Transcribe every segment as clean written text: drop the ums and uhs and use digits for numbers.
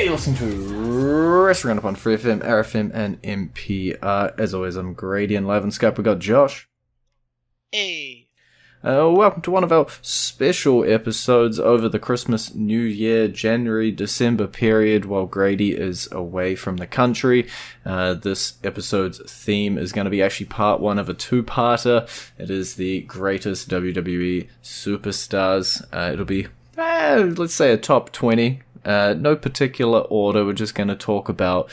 you're listening to Wrestling Roundup on FreeFM, ArrowFM, and MPR. As always, I'm Grady, and live on Skype we've got Josh. Hey. Welcome to one of our special episodes over the Christmas, New Year, January, December period while Grady is away from the country. This episode's theme is going to be actually part one of a two-parter. It is the greatest WWE superstars. It'll be, let's say, a top 20. No particular order. We're just going to talk about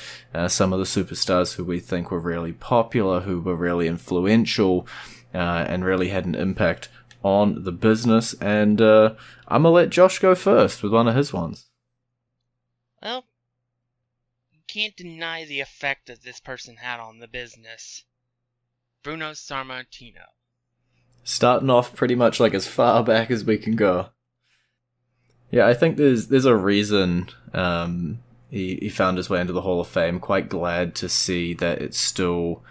some of the superstars who we think were really popular, who were really influential, and really had an impact on the business. And I'm going to let Josh go first with one of his ones. Well, you can't deny the effect that this person had on the business. Bruno Sammartino. Starting off pretty much like as far back as we can go. Yeah, I think there's a reason he found his way into the Hall of Fame. Quite glad to see that it still,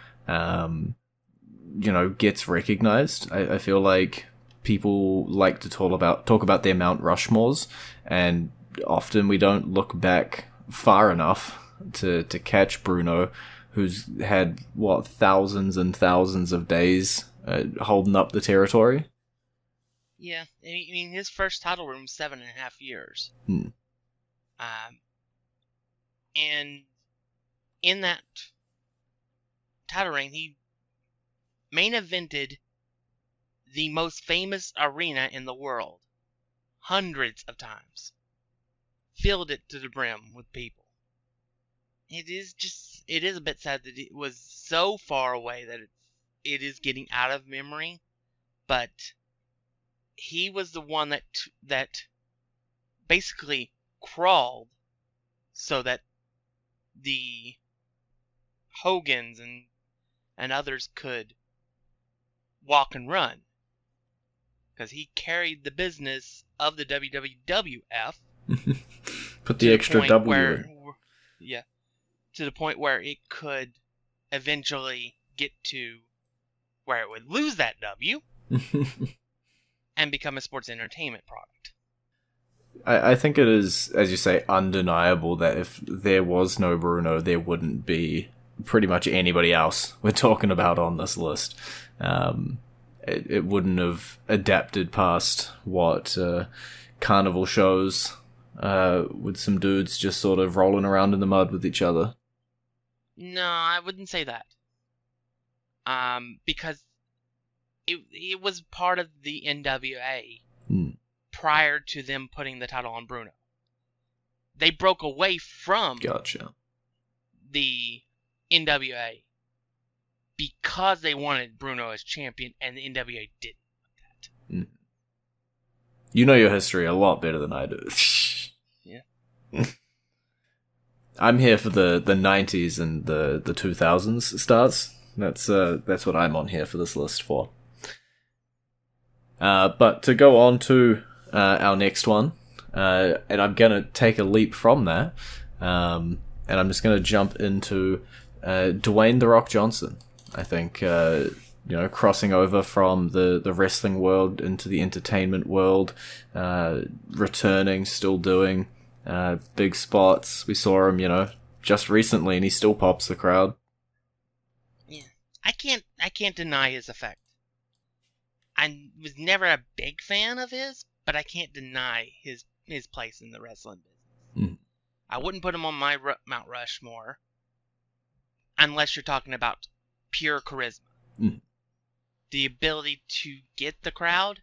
gets recognized. I feel like people like to talk about their Mount Rushmores, and often we don't look back far enough to catch Bruno, who's had, thousands and thousands of days holding up the territory. Yeah, I mean, his first title run was 7.5 years. And in that title reign, he main evented the most famous arena in the world. Hundreds of times. Filled it to the brim with people. It is a bit sad that it was so far away that it is getting out of memory, but he was the one that basically crawled so that the Hogans and others could walk and run. Because he carried the business of the WWF. Put the extra W in. Yeah. To the point where it could eventually get to where it would lose that W. And become a sports entertainment product. I think it is, as you say, undeniable that if there was no Bruno, there wouldn't be pretty much anybody else we're talking about on this list. It wouldn't have adapted past what carnival shows with some dudes just sort of rolling around in the mud with each other. No, I wouldn't say that. Because it was part of the NWA prior to them putting the title on Bruno. They broke away from the NWA because they wanted Bruno as champion, and the NWA didn't want that. You know your history a lot better than I do. Yeah. I'm here for the 90s and the 2000s starts. That's what I'm on here for this list for. But to go on to our next one, and I'm going to take a leap from that, and I'm just going to jump into Dwayne "The Rock" Johnson. I think, crossing over from the wrestling world into the entertainment world, returning, still doing big spots. We saw him, just recently, and he still pops the crowd. Yeah, I can't deny his effect. I was never a big fan of his, but I can't deny his place in the wrestling business. I wouldn't put him on my Mount Rushmore unless you're talking about pure charisma. The ability to get the crowd.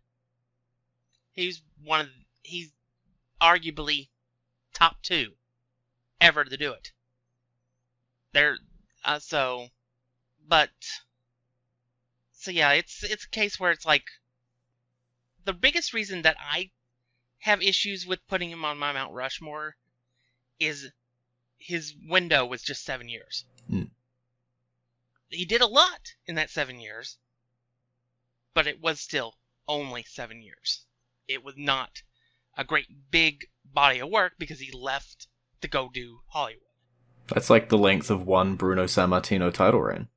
He's arguably top 2 ever to do it. So yeah, it's a case where it's like the biggest reason that I have issues with putting him on my Mount Rushmore is his window was just 7 years. He did a lot in that 7 years, but it was still only 7 years. It was not a great big body of work because he left to go do Hollywood. That's like the length of one Bruno Sammartino title reign.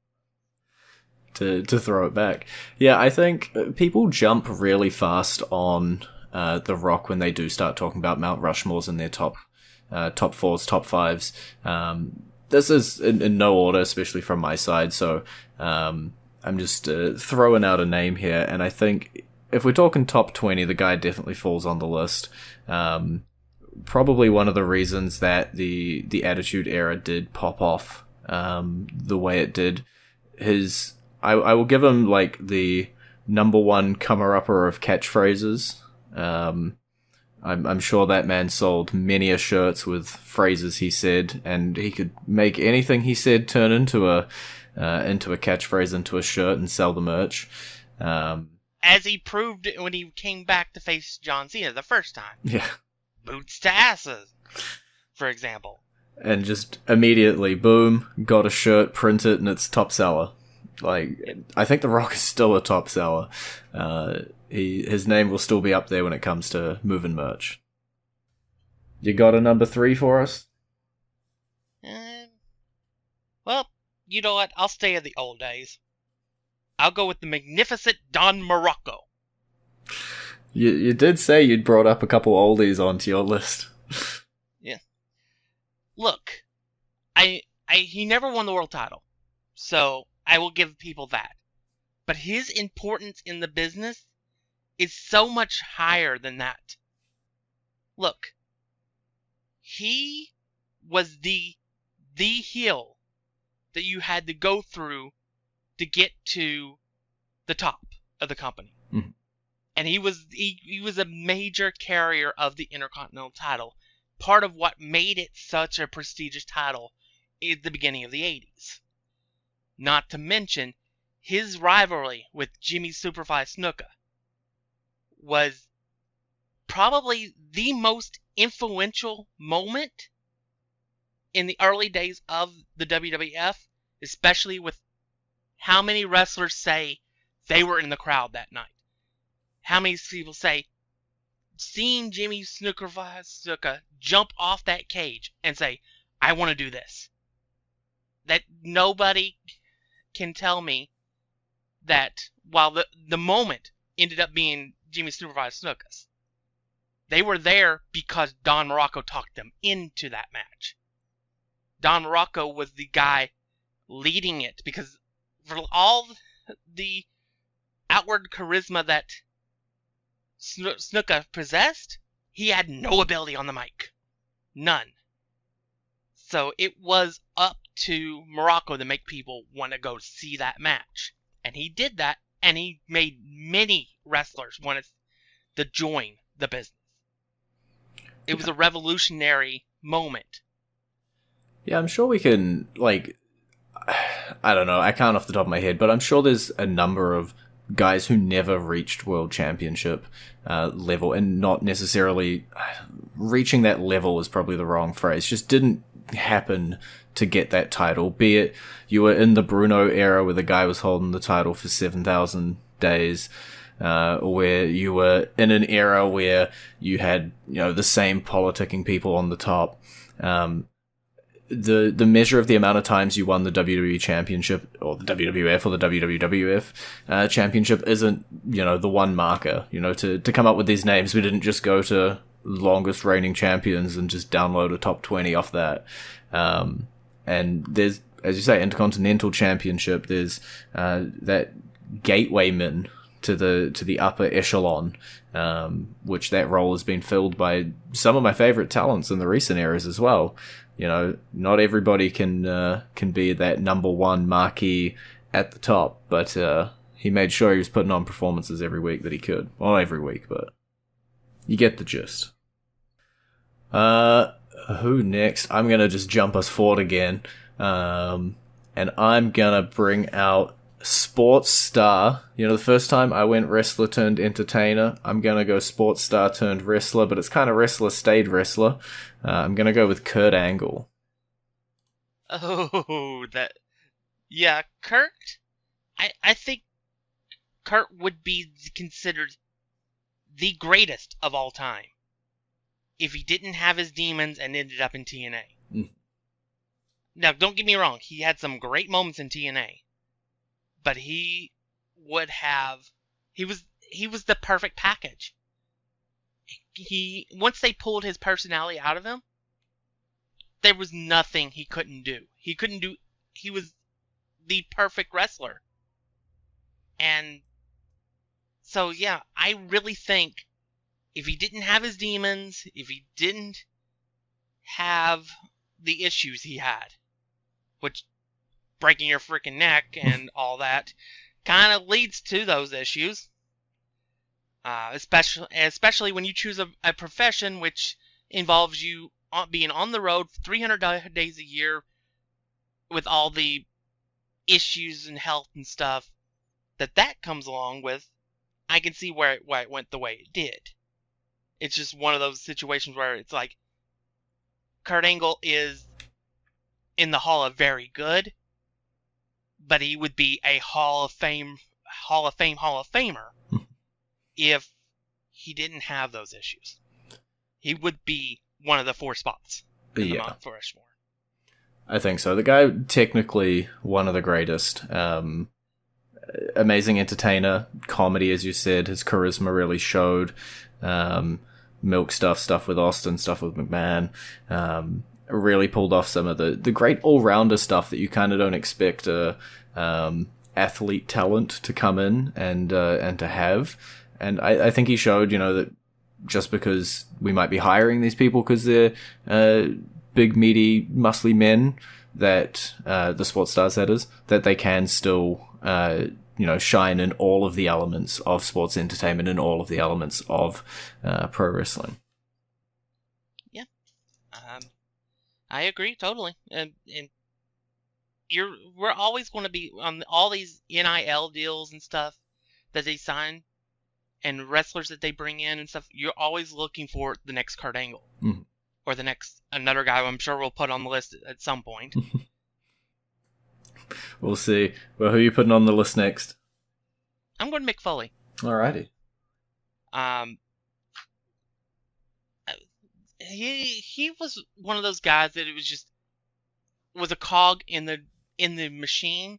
To throw it back. Yeah, I think people jump really fast on The Rock when they do start talking about Mount Rushmores in their top top fours, top fives. This is in no order, especially from my side, so I'm just throwing out a name here, and I think if we're talking top 20, the guy definitely falls on the list. Probably one of the reasons that the Attitude Era did pop off the way it did. I will give him like the number one comer-upper of catchphrases. I'm sure that man sold many a shirts with phrases he said, and he could make anything he said turn into a catchphrase, into a shirt, and sell the merch. As he proved when he came back to face John Cena the first time. Yeah. Boots to asses, for example. And just immediately, boom, got a shirt, print it, and it's top seller. Like, I think The Rock is still a top seller. His name will still be up there when it comes to moving merch. You got a number 3 for us? Well, you know what? I'll stay in the old days. I'll go with the magnificent Don Morocco. You did say you'd brought up a couple oldies onto your list. Yeah. Look, he never won the world title, so I will give people that. But his importance in the business is so much higher than that. Look, he was the heel that you had to go through to get to the top of the company. Mm-hmm. And he was a major carrier of the Intercontinental title. Part of what made it such a prestigious title is the beginning of the 80s. Not to mention, his rivalry with Jimmy Superfly Snuka was probably the most influential moment in the early days of the WWF, especially with how many wrestlers say they were in the crowd that night. How many people say, seeing Jimmy Snuka jump off that cage and say, I want to do this. That nobody can tell me that while the moment ended up being Jimmy Snuka's, they were there because Don Morocco talked them into that match. Don Morocco was the guy leading it, because for all the outward charisma that Snuka possessed, he had no ability on the mic. None. So it was up to Morocco to make people want to go see that match. And he did that, and he made many wrestlers want to join the business. It was a revolutionary moment. Yeah, I'm sure we can, like, I don't know, I can't off the top of my head, but I'm sure there's a number of guys who never reached world championship level, and not necessarily reaching that level is probably the wrong phrase, just didn't happen to get that title, be it you were in the Bruno era where the guy was holding the title for 7,000 days, or where you were in an era where you had, the same politicking people on the top. The measure of the amount of times you won the WWE Championship, or the WWF, or the WWF Championship isn't, the one marker. To come up with these names, we didn't just go to longest reigning champions and just download a top 20 off that. And there's, as you say, Intercontinental Championship, there's that gatewayman to the upper echelon, which that role has been filled by some of my favorite talents in the recent eras as well. Not everybody can be that number one marquee at the top, but he made sure he was putting on performances every week that he could. Well, not every week, but you get the gist. Who next? I'm gonna just jump us forward again, and I'm gonna bring out sports star. The first time I went wrestler turned entertainer, I'm gonna go sports star turned wrestler, but it's kind of wrestler stayed wrestler. I'm gonna go with Kurt Angle. Oh, yeah, Kurt. I think Kurt would be considered the greatest of all time if he didn't have his demons and ended up in TNA. Mm. Now, don't get me wrong, he had some great moments in TNA. But he was the perfect package. Once they pulled his personality out of him, there was nothing he couldn't do. He was the perfect wrestler. And so, yeah, I really think if he didn't have his demons, if he didn't have the issues he had, which breaking your freaking neck and all that kind of leads to those issues, especially when you choose a profession which involves you being on the road 300 days a year with all the issues and health and stuff that comes along with. I can see why it went the way it did. It's just one of those situations where it's like Kurt Angle is in the Hall of Very Good, but he would be a Hall of Famer if he didn't have those issues. He would be one of the 4 spots in the Mount Rushmore. I think so. The guy, technically one of the greatest. Amazing entertainer, comedy, as you said. His charisma really showed. Milk stuff with Austin, stuff with McMahon. Really pulled off some of the great all-rounder stuff that you kind of don't expect athlete talent to come in and to have. And I think he showed, that just because we might be hiring these people because they're big, meaty, muscly men, that the sports stars, that is, that they can still shine in all of the elements of sports entertainment and all of the elements of pro wrestling. Yeah, I agree totally. And we're always going to be on all these NIL deals and stuff that they sign, and wrestlers that they bring in and stuff. You're always looking for the next Kurt Angle, or the next another guy I'm sure we'll put on the list at some point. We'll see. Well, who are you putting on the list next? I'm going to Mick Foley. Alrighty. He was one of those guys that it was a cog in the machine,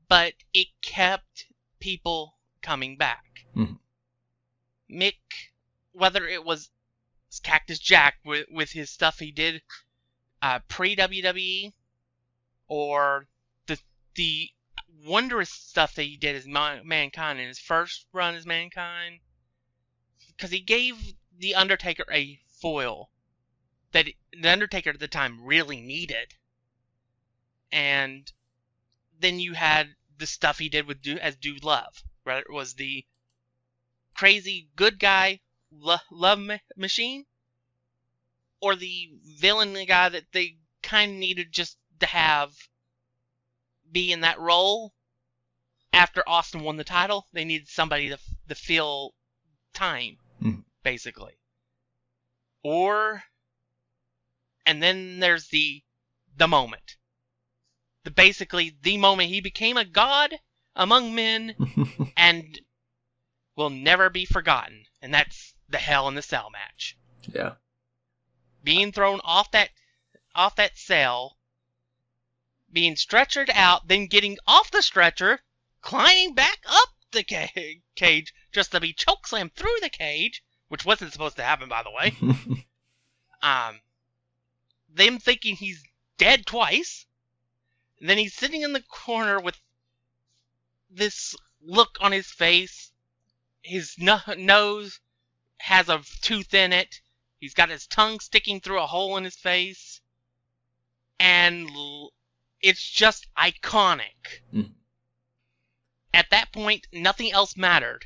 but it kept people coming back. Mm-hmm. Mick, whether it was Cactus Jack with his stuff he did pre-WWE, or the wondrous stuff that he did as Mankind in his first run as Mankind, because he gave the Undertaker a foil that the Undertaker at the time really needed. And then you had the stuff he did as Dude Love, whether it was the crazy good guy love machine, or the villain guy that they kind of needed just to have be in that role. After Austin won the title, they needed somebody to fill time, basically. And then there's the moment. Basically the moment he became a god among men and will never be forgotten. And that's the Hell in the Cell match. Yeah. Being thrown off that cell, being stretchered out, then getting off the stretcher, climbing back up the cage just to be chokeslammed through the cage, which wasn't supposed to happen, by the way. Them thinking he's dead twice. And then he's sitting in the corner with this look on his face. His nose has a tooth in it. He's got his tongue sticking through a hole in his face. And it's just iconic. At that point, nothing else mattered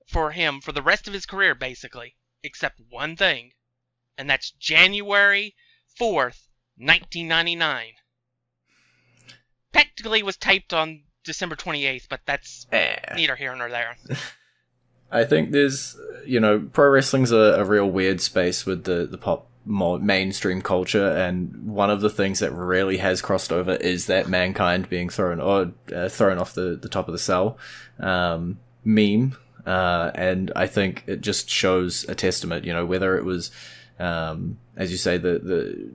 for him for the rest of his career, basically, except one thing. And that's January 4th, 1999. Technically, it was taped on December 28th, but that's neither here nor there. I think there's, pro wrestling's a real weird space with the pop mainstream culture, and one of the things that really has crossed over is that Mankind being thrown off the top of the cell meme, and I think it just shows a testament, whether it was, as you say, the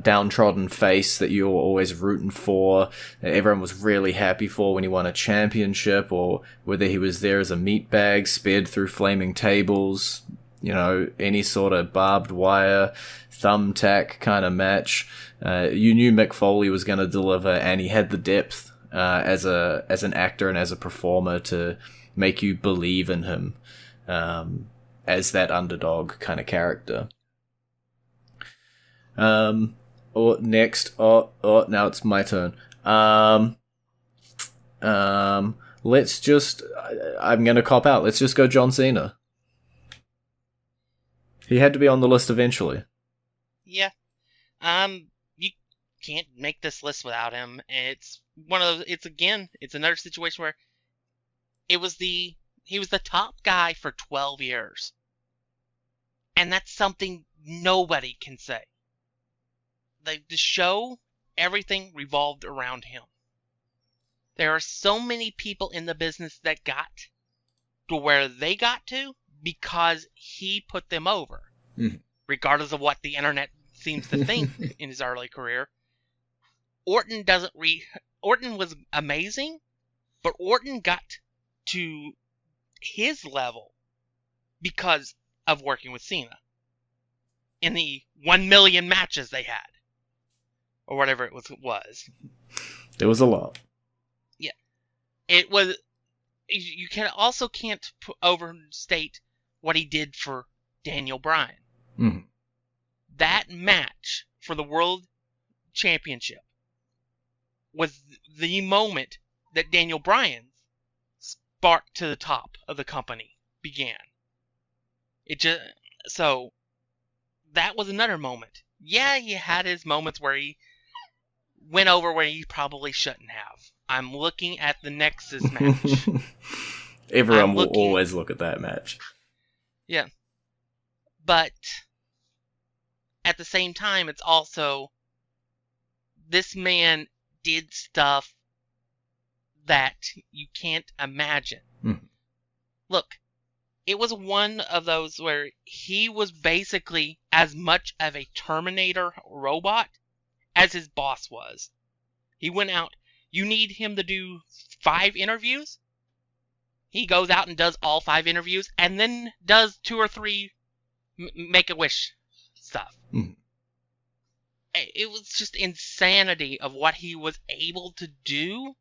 downtrodden face that you were always rooting for, that everyone was really happy for when he won a championship, or whether he was there as a meatbag, speared through flaming tables, any sort of barbed wire, thumbtack kind of match. You knew Mick Foley was going to deliver, and he had the depth as an actor and as a performer to make you believe in him as that underdog kind of character. Next. Now it's my turn. Let's just... I'm going to cop out. Let's just go John Cena. He had to be on the list eventually. Yeah. You can't make this list without him. It's one of those... It's another situation where he was the top guy for 12 years. And that's something nobody can say. The show, everything revolved around him. There are so many people in the business that got to where they got to because he put them over. Regardless of what the internet seems to think in his early career. Orton was amazing, but Orton got to his level because of working with Cena. In the 1 million matches they had. Or whatever it was. There was a lot. Yeah. It was... You can't overstate what he did for Daniel Bryan. Mm. That match for the World Championship was the moment that Daniel Bryan's spark to the top of the company began. So, that was another moment. Yeah, he had his moments where he went over where he probably shouldn't have. I'm looking at the Nexus match. Everyone will always look at that match. Yeah. But at the same time, it's also this man did stuff that you can't imagine. Mm. Look, it was one of those where he was basically as much of a Terminator robot as his boss was. He went out. You need him to do 5 interviews? He goes out and does all 5 interviews and then does 2 or 3 Make-A-Wish stuff. Mm. It was just insanity of what he was able to do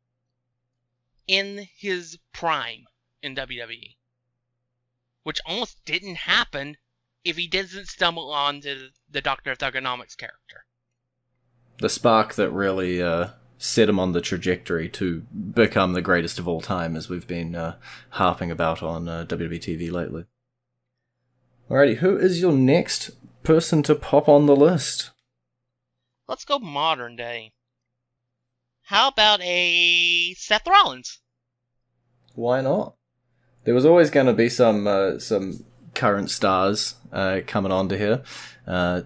in his prime in WWE. Which almost didn't happen if he didn't stumble onto the Doctor of Thugonomics character. The spark that really set him on the trajectory to become the greatest of all time, as we've been harping about on WWE TV lately. Alrighty, who is your next person to pop on the list? Let's go modern day. How about a Seth Rollins? Why not? There was always going to be some current stars coming onto here.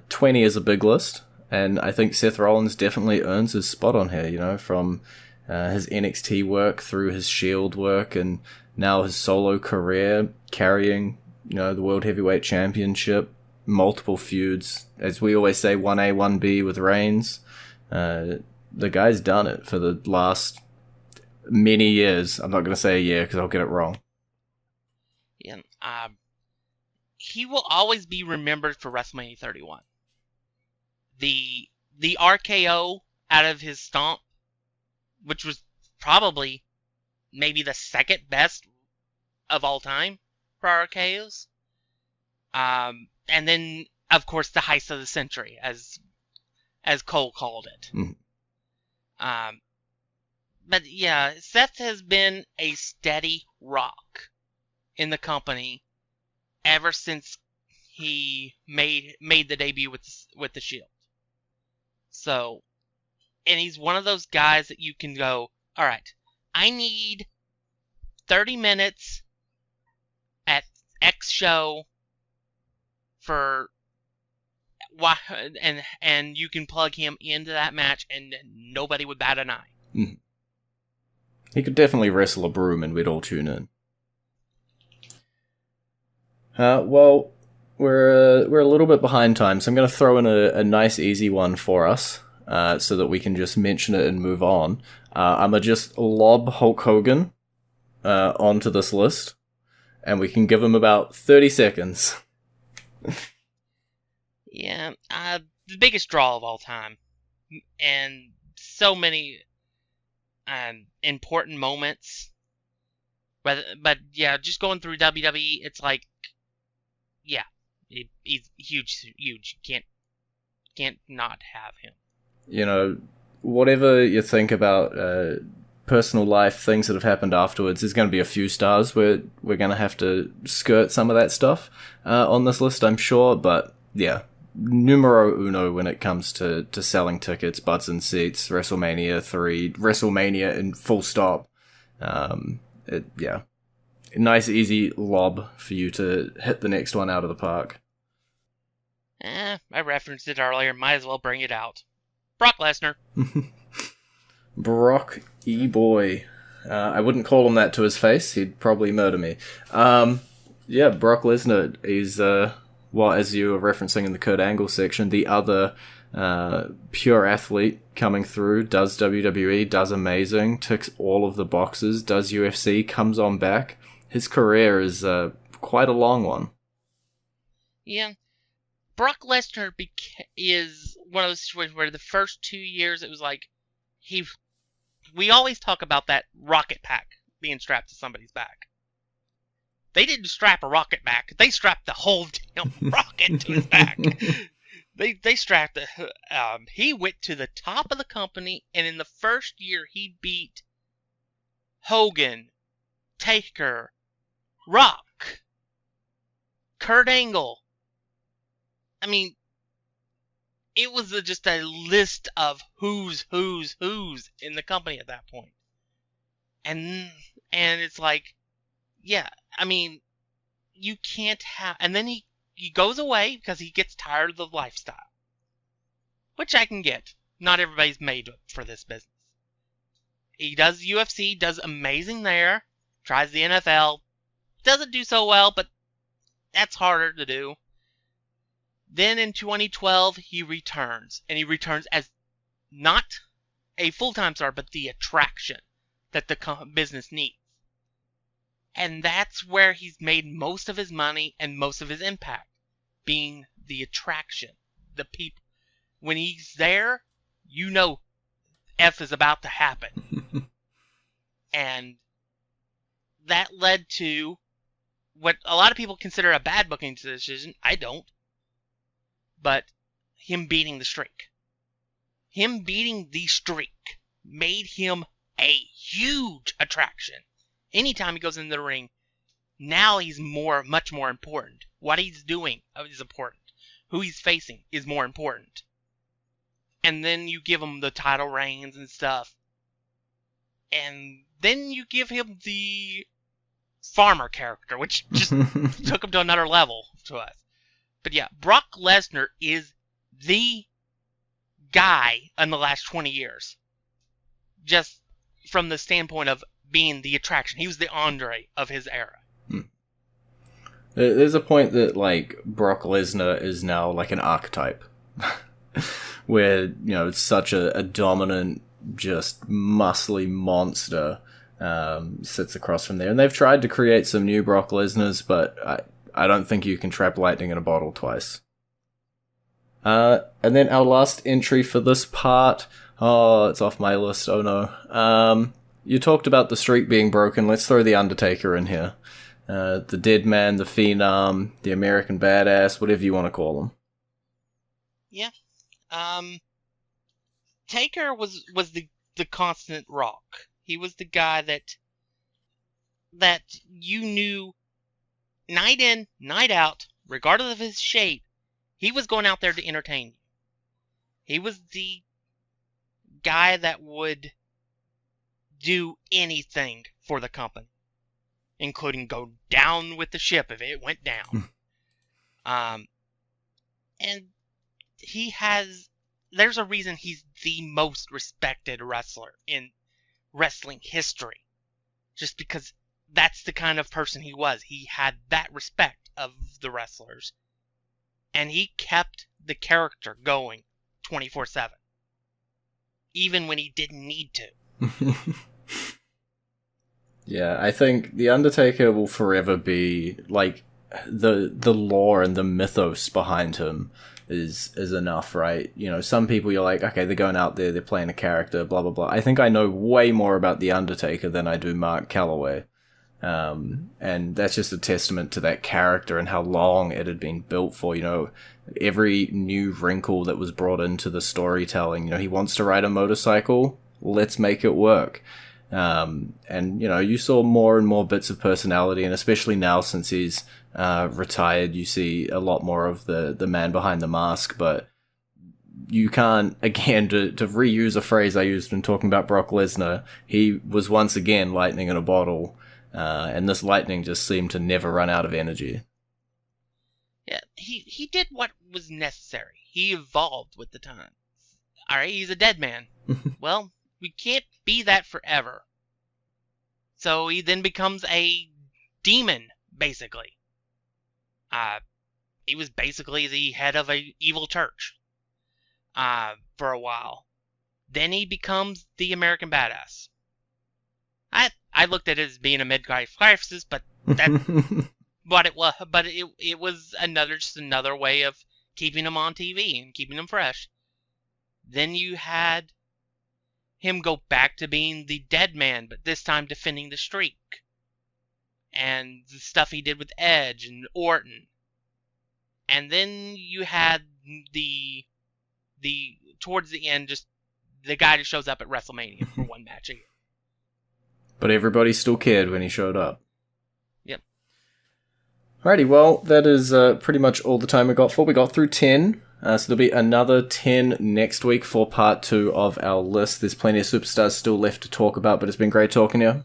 20 is a big list. And I think Seth Rollins definitely earns his spot on here, from his NXT work through his Shield work and now his solo career carrying, the World Heavyweight Championship, multiple feuds. As we always say, 1A, 1B with Reigns. The guy's done it for the last many years. I'm not going to say a year because I'll get it wrong. Yeah, he will always be remembered for WrestleMania 31. The RKO out of his stomp, which was probably maybe the second best of all time for RKOs. And then, of course, the heist of the century, as Cole called it. Mm. But yeah, Seth has been a steady rock in the company ever since he made the debut with the Shield. So, and he's one of those guys that you can go, all right, I need 30 minutes at X show for and you can plug him into that match and nobody would bat an eye. Mm. He could definitely wrestle a broom and we'd all tune in. Well, we're a little bit behind time, so I'm going to throw in a nice easy one for us, so that we can just mention it and move on. I'm going to just lob Hulk Hogan onto this list, and we can give him about 30 seconds Yeah, the biggest draw of all time. And so many important moments. But yeah, just going through WWE, it's like, yeah, he's huge. You can't not have him. You know, whatever you think about personal life, things that have happened afterwards, there's going to be a few stars where we're going to have to skirt some of that stuff on this list, I'm sure. But yeah, numero uno when it comes to selling tickets, butts and seats, WrestleMania 3, WrestleMania in full stop. Yeah. Nice, easy lob for you to hit the next one out of the park. I referenced it earlier. Might as well bring it out. Brock Lesnar. Brock E-boy. I wouldn't call him that to his face. He'd probably murder me. Yeah, Brock Lesnar is, as you were referencing in the Kurt Angle section, the other pure athlete coming through, does WWE, does amazing, ticks all of the boxes, does UFC, comes on back. His career is quite a long one. Yeah. Brock Lesnar is one of those situations where the first 2 years it was like we always talk about that rocket pack being strapped to somebody's back. They didn't strap a rocket back. They strapped the whole damn rocket to his back. They strapped he went to the top of the company, and in the first year he beat Hogan, Taker, Rock, Kurt Angle. I mean, it was just a list of who's in the company at that point. And it's like, yeah, I mean, you can't have... And then he goes away because he gets tired of the lifestyle. Which I can get. Not everybody's made for this business. He does UFC, does amazing there. Tries the NFL. Doesn't do so well, but that's harder to do. Then in 2012, he returns. And he returns as not a full-time star, but the attraction that the business needs. And that's where he's made most of his money and most of his impact. Being the attraction. The people. When he's there, you know F is about to happen. And that led to what a lot of people consider a bad booking decision. I don't. But him beating the streak. Him beating the streak made him a huge attraction. Anytime he goes into the ring, now he's much more important. What he's doing is important. Who he's facing is more important. And then you give him the title reigns and stuff. And then you give him the farmer character, which just took him to another level to us. But yeah, Brock Lesnar is the guy in the last 20 years. Just from the standpoint of being the attraction. He was the Andre of his era. There's a point that, like, Brock Lesnar is now like an archetype. Where, you know, it's such a dominant, just muscly monster sits across from there. And they've tried to create some new Brock Lesnars, but I don't think you can trap lightning in a bottle twice. And then our last entry for this part. Oh, it's off my list. Oh no. You talked about the streak being broken. Let's throw the Undertaker in here. The Dead Man, the Phenom, the American Badass, whatever you want to call him. Yeah. Taker was the constant rock. He was the guy that you knew night in, night out, regardless of his shape, he was going out there to entertain you. He was the guy that would do anything for the company, including go down with the ship if it went down. And there's a reason he's the most respected wrestler in wrestling history. Just because that's the kind of person he was. He had that respect of the wrestlers. And he kept the character going 24/7. Even when he didn't need to. Yeah, I think The Undertaker will forever be, like, the lore and the mythos behind him is enough, right? You know, some people you're like, okay, they're going out there, they're playing a character, blah blah blah. I think I know way more about the Undertaker than I do Mark Calloway, and that's just a testament to that character and how long it had been built for. You know, every new wrinkle that was brought into the storytelling. You know, he wants to ride a motorcycle, let's make it work. And, you know, you saw more and more bits of personality, and especially now since he's retired, you see a lot more of the man behind the mask. But you can't, again, to reuse a phrase I used when talking about Brock Lesnar, he was once again lightning in a bottle, and this lightning just seemed to never run out of energy. Yeah, he did what was necessary. He evolved with the times. Alright, he's a dead man. Well, we can't be that forever. So he then becomes a demon, basically. He was basically the head of an evil church for a while. Then he becomes the American Badass. I looked at it as being a midlife crisis, but that, but it was, it was just another way of keeping him on TV and keeping him fresh. Then you had him go back to being the dead man, but this time defending the streak. And the stuff he did with Edge and Orton. And then you had the towards the end, just the guy that shows up at WrestleMania for one match a year. But everybody still cared when he showed up. Yep. Alrighty, well, that is pretty much all the time we got for. We got through 10. So there'll be another 10 next week for part 2 of our list. There's plenty of superstars still left to talk about, but it's been great talking to you.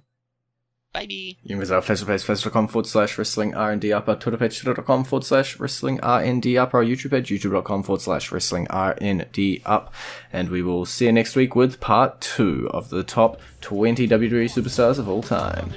Bye. You can visit our Facebook page, facebook.com/wrestling R&D up, our Twitter page, twitter.com/wrestling R&D up, our YouTube page, youtube.com/wrestling R&D up. And we will see you next week with part 2 of the top 20 WWE superstars of all time.